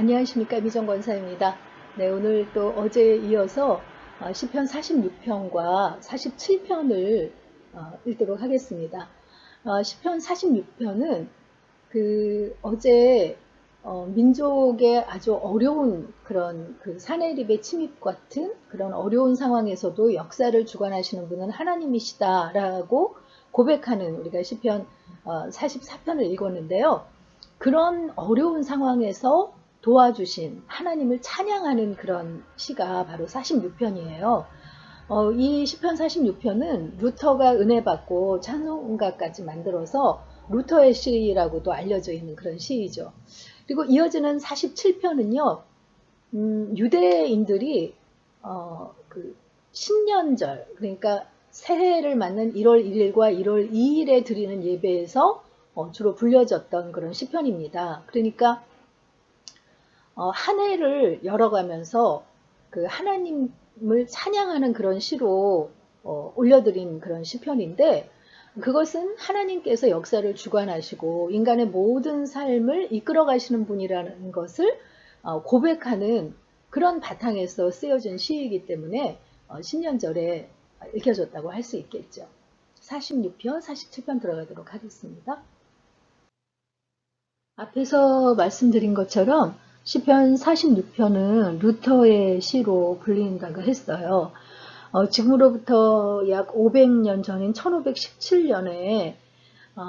안녕하십니까, 미정 권사입니다. 네, 오늘 또 어제에 이어서 시편 46편과 47편을 읽도록 하겠습니다. 시편 46편은 어제 민족의 아주 어려운 그런 사내립의 침입 같은 그런 어려운 상황에서도 역사를 주관하시는 분은 하나님이시다라고 고백하는 우리가 시편 44편을 읽었는데요. 그런 어려운 상황에서 도와주신 하나님을 찬양하는 그런 시가 바로 46편이에요. 이 시편 46편은 루터가 은혜 받고 찬송가까지 만들어서 루터의 시라고도 알려져 있는 그런 시이죠. 그리고 이어지는 47편은요, 유대인들이 신년절, 그러니까 새해를 맞는 1월 1일과 1월 2일에 드리는 예배에서 주로 불려졌던 그런 시편입니다. 그러니까 한 해를 열어가면서 그 하나님을 찬양하는 그런 시로 올려드린 그런 시편인데, 그것은 하나님께서 역사를 주관하시고 인간의 모든 삶을 이끌어 가시는 분이라는 것을 고백하는 그런 바탕에서 쓰여진 시이기 때문에 신년절에 읽혀졌다고 할 수 있겠죠. 46편, 47편 들어가도록 하겠습니다. 앞에서 말씀드린 것처럼 시편 46편은 루터의 시로 불린다고 했어요. 지금으로부터 약 500년 전인 1517년에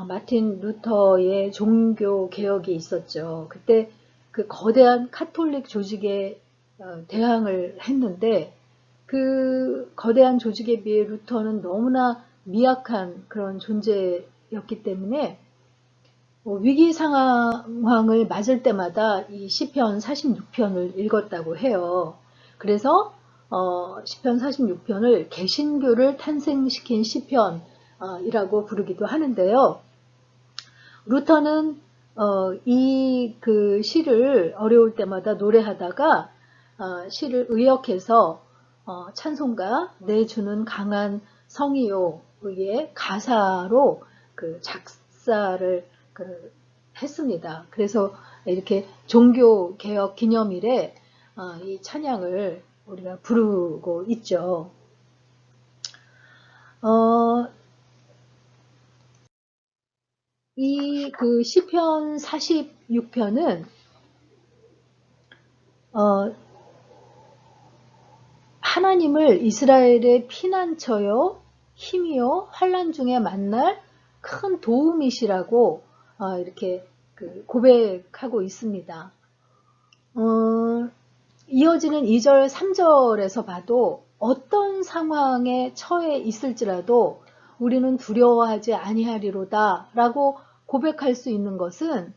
마틴 루터의 종교 개혁이 있었죠. 그때 그 거대한 카톨릭 조직에 대항을 했는데, 그 거대한 조직에 비해 루터는 너무나 미약한 그런 존재였기 때문에 위기 상황을 맞을 때마다 이 시편 46편을 읽었다고 해요. 그래서 시편 46편을 개신교를 탄생시킨 시편이라고 부르기도 하는데요. 루터는 이 시를 어려울 때마다 노래하다가 시를 의역해서 찬송가 내주는 강한 성이요의 가사로 작사를 했습니다. 그래서 이렇게 종교 개혁 기념일에 이 찬양을 우리가 부르고 있죠. 이 시편 46편은 하나님을 이스라엘의 피난처요, 힘이요, 환난 중에 만날 큰 도움이시라고 이렇게 고백하고 있습니다. 이어지는 2절, 3절에서 봐도 어떤 상황에 처해 있을지라도 우리는 두려워하지 아니하리로다 라고 고백할 수 있는 것은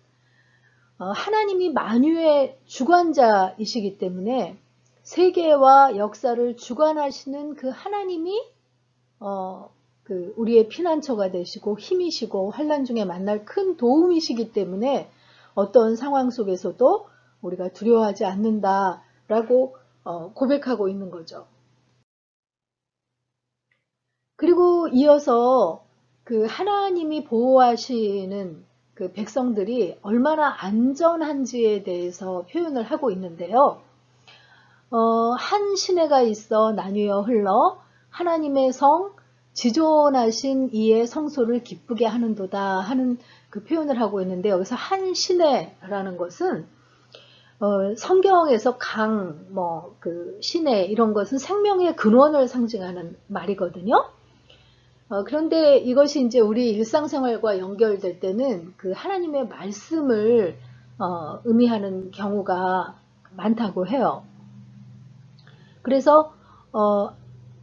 하나님이 만유의 주관자이시기 때문에 세계와 역사를 주관하시는 그 하나님이 우리의 피난처가 되시고 힘이시고 환난 중에 만날 큰 도움이시기 때문에 어떤 상황 속에서도 우리가 두려워하지 않는다라고 고백하고 있는 거죠. 그리고 이어서 하나님이 보호하시는 백성들이 얼마나 안전한지에 대해서 표현을 하고 있는데요. 한 시내가 있어 나뉘어 흘러 하나님의 성 지존하신 이의 성소를 기쁘게 하는도다 하는 표현을 하고 있는데, 여기서 한 시내라는 것은 성경에서 강, 시내 이런 것은 생명의 근원을 상징하는 말이거든요. 그런데 이것이 이제 우리 일상생활과 연결될 때는 하나님의 말씀을 의미하는 경우가 많다고 해요. 그래서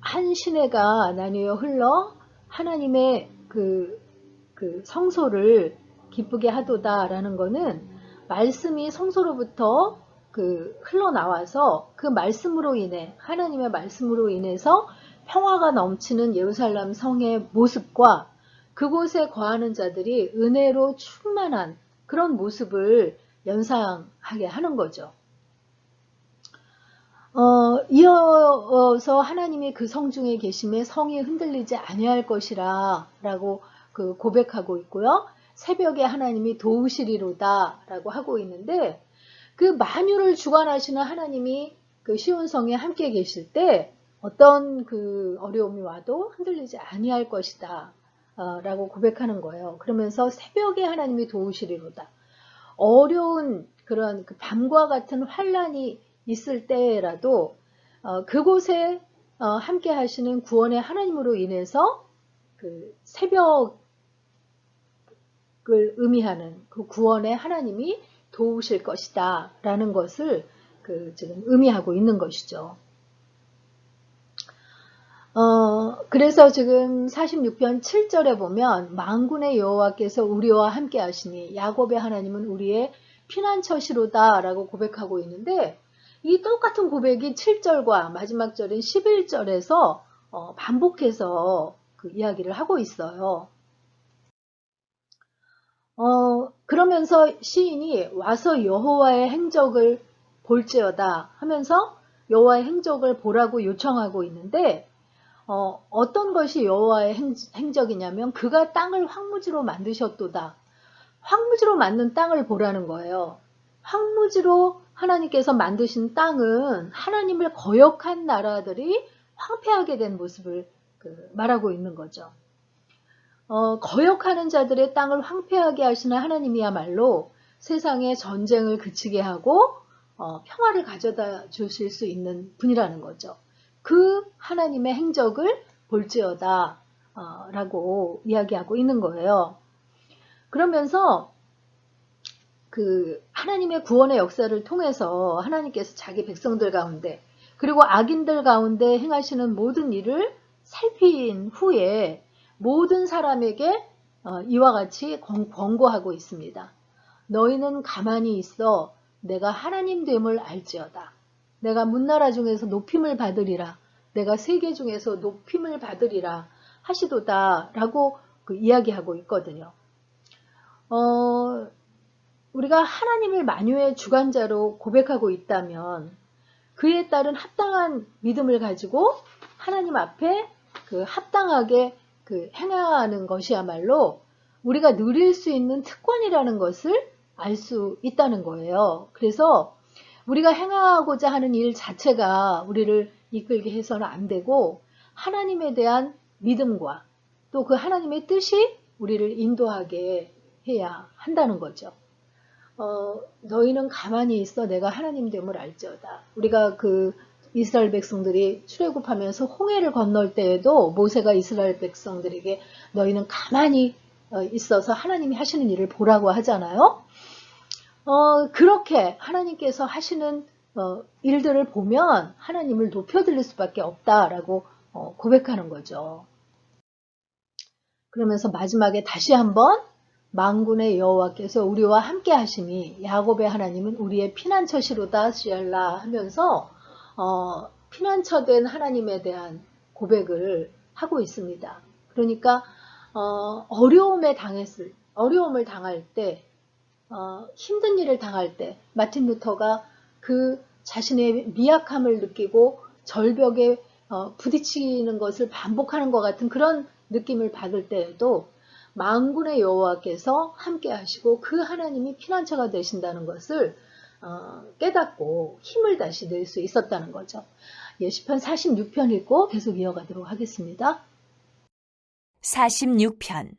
한 시내가 나뉘어 흘러 하나님의 성소를 기쁘게 하도다라는 것은 말씀이 성소로부터 흘러나와서 그 말씀으로 인해, 하나님의 말씀으로 인해서 평화가 넘치는 예루살렘 성의 모습과 그곳에 거하는 자들이 은혜로 충만한 그런 모습을 연상하게 하는 거죠. 이어서 하나님이 그 성 중에 계심에 성이 흔들리지 아니할 것이라 라고 고백하고 있고요. 새벽에 하나님이 도우시리로다 라고 하고 있는데, 그 만유를 주관하시는 하나님이 그 시온성에 함께 계실 때 어떤 그 어려움이 와도 흔들리지 아니할 것이다 라고 고백하는 거예요. 그러면서 새벽에 하나님이 도우시리로다. 어려운 그런 그 밤과 같은 환란이 있을 때라도 그곳에 함께 하시는 구원의 하나님으로 인해서 그 새벽을 의미하는 그 구원의 하나님이 도우실 것이다 라는 것을 지금 의미하고 있는 것이죠. 그래서 지금 46편 7절에 보면 만군의 여호와께서 우리와 함께 하시니 야곱의 하나님은 우리의 피난처시로다 라고 고백하고 있는데, 이 똑같은 고백이 7절과 마지막 절인 11절에서 반복해서 그 이야기를 하고 있어요. 그러면서 시인이 와서 여호와의 행적을 볼지어다 하면서 여호와의 행적을 보라고 요청하고 있는데, 어떤 것이 여호와의 행적이냐면 그가 땅을 황무지로 만드셨도다. 황무지로 만든 땅을 보라는 거예요. 황무지로 하나님께서 만드신 땅은 하나님을 거역한 나라들이 황폐하게 된 모습을 말하고 있는 거죠. 거역하는 자들의 땅을 황폐하게 하시는 하나님이야말로 세상에 전쟁을 그치게 하고 평화를 가져다 주실 수 있는 분이라는 거죠. 그 하나님의 행적을 볼지어다 라고 이야기하고 있는 거예요. 그러면서 그 하나님의 구원의 역사를 통해서 하나님께서 자기 백성들 가운데 그리고 악인들 가운데 행하시는 모든 일을 살핀 후에 모든 사람에게 이와 같이 권고하고 있습니다. 너희는 가만히 있어 내가 하나님 됨을 알지어다. 내가 문나라 중에서 높임을 받으리라. 내가 세계 중에서 높임을 받으리라 하시도다 라고 이야기하고 있거든요. 우리가 하나님을 만유의 주관자로 고백하고 있다면 그에 따른 합당한 믿음을 가지고 하나님 앞에 합당하게 행하는 것이야말로 우리가 누릴 수 있는 특권이라는 것을 알 수 있다는 거예요. 그래서 우리가 행하고자 하는 일 자체가 우리를 이끌게 해서는 안 되고 하나님에 대한 믿음과 또 그 하나님의 뜻이 우리를 인도하게 해야 한다는 거죠. 너희는 가만히 있어 내가 하나님 됨을 알지어다. 우리가 이스라엘 백성들이 출애굽하면서 홍해를 건널 때에도 모세가 이스라엘 백성들에게 너희는 가만히 있어서 하나님이 하시는 일을 보라고 하잖아요. 그렇게 하나님께서 하시는 일들을 보면 하나님을 높여드릴 수밖에 없다라고 고백하는 거죠. 그러면서 마지막에 다시 한번 만군의 여호와께서 우리와 함께 하시니 야곱의 하나님은 우리의 피난처시로다 시알라 하면서 피난처된 하나님에 대한 고백을 하고 있습니다. 그러니까 어려움을 당할 때 힘든 일을 당할 때 마틴 루터가 그 자신의 미약함을 느끼고 절벽에 부딪히는 것을 반복하는 것 같은 그런 느낌을 받을 때에도 만군의 여호와께서 함께 하시고 그 하나님이 피난처가 되신다는 것을 깨닫고 힘을 다시 낼 수 있었다는 거죠. 시편 46편 읽고 계속 이어가도록 하겠습니다. 46편.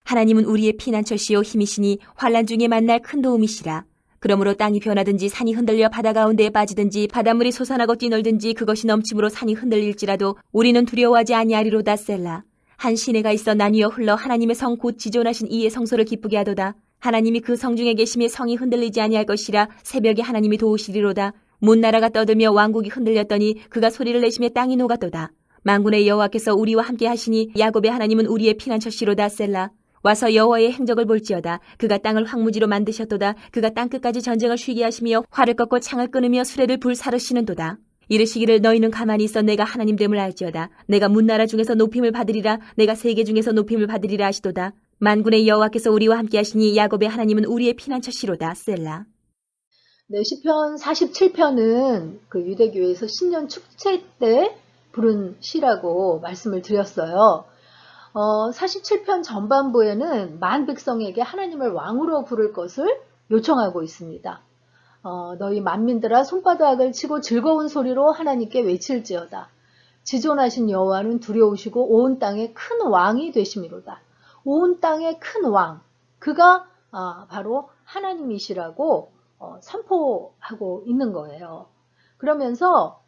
하나님은 우리의 피난처시요 힘이시니 환난 중에 만날 큰 도움이시라. 그러므로 땅이 변하든지 산이 흔들려 바다 가운데에 빠지든지 바닷물이 솟아나고 뛰놀든지 그것이 넘침으로 산이 흔들릴지라도 우리는 두려워하지 아니하리로다 셀라. 한 시내가 있어 나뉘어 흘러 하나님의 성 곧 지존하신 이의 성소를 기쁘게 하도다. 하나님이 그 성 중에 계심에 성이 흔들리지 아니할 것이라. 새벽에 하나님이 도우시리로다. 문나라가 떠들며 왕국이 흔들렸더니 그가 소리를 내심에 땅이 녹았도다. 만군의 여호와께서 우리와 함께 하시니 야곱의 하나님은 우리의 피난처시로다 셀라. 와서 여호와의 행적을 볼지어다. 그가 땅을 황무지로 만드셨도다. 그가 땅끝까지 전쟁을 쉬게 하시며 활을 꺾고 창을 끊으며 수레를 불사르시는도다. 이르시기를 너희는 가만히 있어 내가 하나님 됨을 알지어다. 내가 문나라 중에서 높임을 받으리라. 내가 세계 중에서 높임을 받으리라 하시도다. 만군의 여호와께서 우리와 함께 하시니 야곱의 하나님은 우리의 피난처시로다 셀라. 네, 시편 47편은 유대교회에서 신년 축제 때 부른 시라고 말씀을 드렸어요. 47편 전반부에는 만 백성에게 하나님을 왕으로 부를 것을 요청하고 있습니다. 너희 만민들아 손바닥을 치고 즐거운 소리로 하나님께 외칠지어다. 지존하신 여호와는 두려우시고 온 땅의 큰 왕이 되심이로다. 온 땅의 큰 왕, 그가 바로 하나님이시라고 선포하고 있는 거예요. 그러면서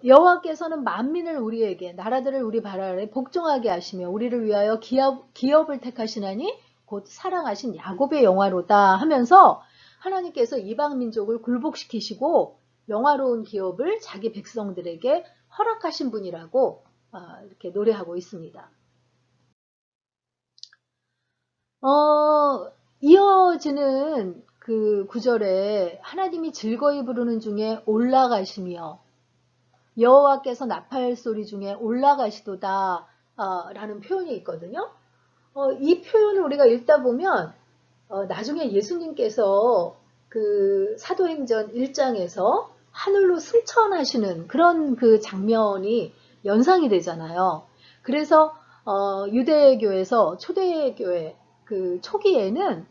여호와께서는 만민을 우리에게, 나라들을 우리 발 아래 복종하게 하시며 우리를 위하여 기업을 택하시나니 곧 사랑하신 야곱의 영화로다 하면서 하나님께서 이방 민족을 굴복시키시고 영화로운 기업을 자기 백성들에게 허락하신 분이라고 이렇게 노래하고 있습니다. 이어지는 그 구절에 하나님이 즐거이 부르는 중에 올라가시며 여호와께서 나팔 소리 중에 올라가시도다 라는 표현이 있거든요. 이 표현을 우리가 읽다 보면 나중에 예수님께서 그 사도행전 1장에서 하늘로 승천하시는 그런 그 장면이 연상이 되잖아요. 그래서 유대교에서 초대교회 그 초기에는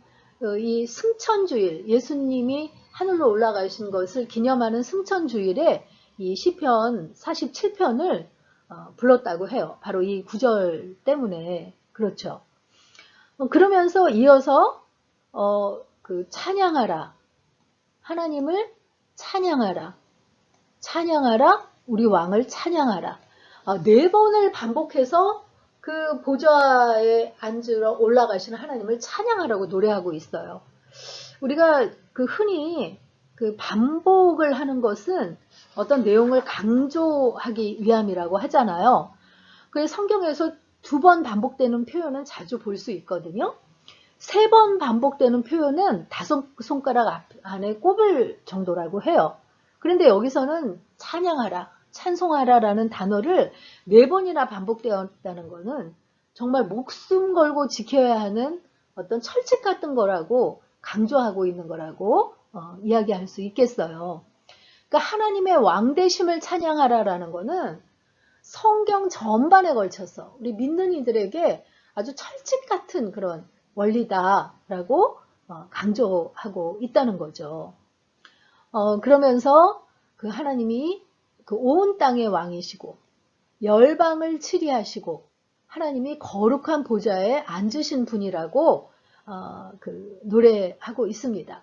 이 승천주일, 예수님이 하늘로 올라가신 것을 기념하는 승천주일에 이 시편 47편을 불렀다고 해요. 바로 이 구절 때문에. 그렇죠. 그러면서 이어서 그 찬양하라, 하나님을 찬양하라, 찬양하라, 우리 왕을 찬양하라. 4번을 반복해서 그 보좌에 앉으러 올라가시는 하나님을 찬양하라고 노래하고 있어요. 우리가 그 흔히 그 반복을 하는 것은 어떤 내용을 강조하기 위함이라고 하잖아요. 그래서 성경에서 2번 반복되는 표현은 자주 볼 수 있거든요. 3번 반복되는 표현은 5손가락 안에 꼽을 정도라고 해요. 그런데 여기서는 찬양하라, 찬송하라라는 단어를 4번이나 반복되었다는 것은 정말 목숨 걸고 지켜야 하는 어떤 철칙 같은 거라고 강조하고 있는 거라고 이야기할 수 있겠어요. 그러니까 하나님의 왕되심을 찬양하라라는 것은 성경 전반에 걸쳐서 우리 믿는 이들에게 아주 철칙 같은 그런 원리다라고 강조하고 있다는 거죠. 그러면서 그 하나님이 그 온 땅의 왕이시고 열방을 치리하시고 하나님이 거룩한 보좌에 앉으신 분이라고 그 노래하고 있습니다.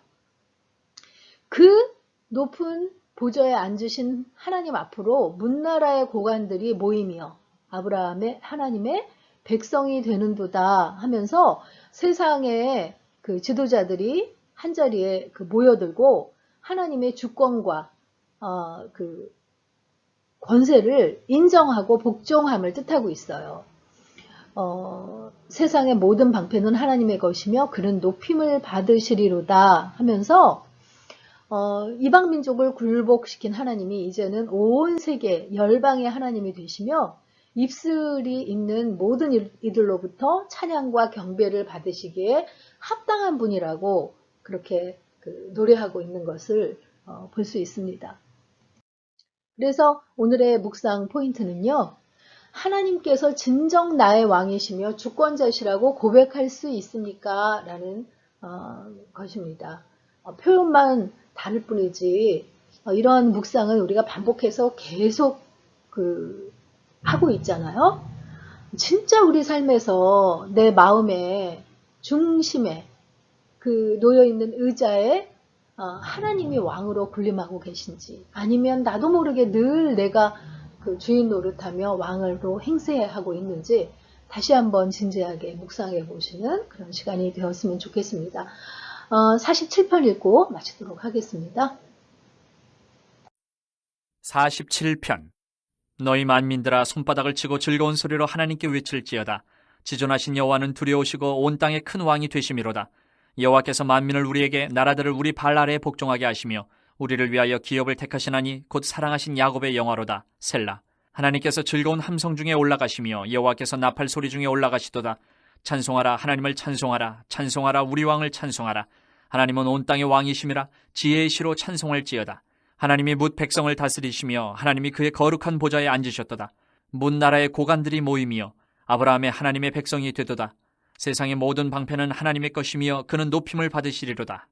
그 높은 보좌에 앉으신 하나님 앞으로 문나라의 고관들이 모이며 아브라함의 하나님의 백성이 되는도다 하면서 세상의 그 지도자들이 한자리에 그 모여들고 하나님의 주권과 그 권세를 인정하고 복종함을 뜻하고 있어요. 세상의 모든 방패는 하나님의 것이며 그는 높임을 받으시리로다 하면서 이방 민족을 굴복시킨 하나님이 이제는 온 세계 열방의 하나님이 되시며 입술이 있는 모든 이들로부터 찬양과 경배를 받으시기에 합당한 분이라고 그렇게 노래하고 있는 것을 볼 수 있습니다. 그래서 오늘의 묵상 포인트는요. 하나님께서 진정 나의 왕이시며 주권자시라고 고백할 수 있습니까? 라는 것입니다. 표현만 다를 뿐이지 이러한 묵상은 우리가 반복해서 계속 하고 있잖아요. 진짜 우리 삶에서 내 마음의 중심에 놓여있는 의자에 하나님이 왕으로 군림하고 계신지 아니면 나도 모르게 늘 내가 그 주인 노릇하며 왕으로 행세하고 있는지 다시 한번 진지하게 묵상해 보시는 그런 시간이 되었으면 좋겠습니다. 47편 읽고 마치도록 하겠습니다. 47편 너희 만민들아 손바닥을 치고 즐거운 소리로 하나님께 외칠지어다. 지존하신 여호와는 두려우시고 온 땅의 큰 왕이 되심이로다. 여호와께서 만민을 우리에게 나라들을 우리 발 아래에 복종하게 하시며 우리를 위하여 기업을 택하시나니 곧 사랑하신 야곱의 영화로다. 셀라. 하나님께서 즐거운 함성 중에 올라가시며 여호와께서 나팔 소리 중에 올라가시도다. 찬송하라 하나님을 찬송하라. 찬송하라 우리 왕을 찬송하라. 하나님은 온 땅의 왕이심이라 지혜의 시로 찬송할지어다. 하나님이 뭇 백성을 다스리시며 하나님이 그의 거룩한 보좌에 앉으셨도다. 뭇 나라의 고관들이 모이며 아브라함의 하나님의 백성이 되도다. 세상의 모든 방패는 하나님의 것이며 그는 높임을 받으시리로다.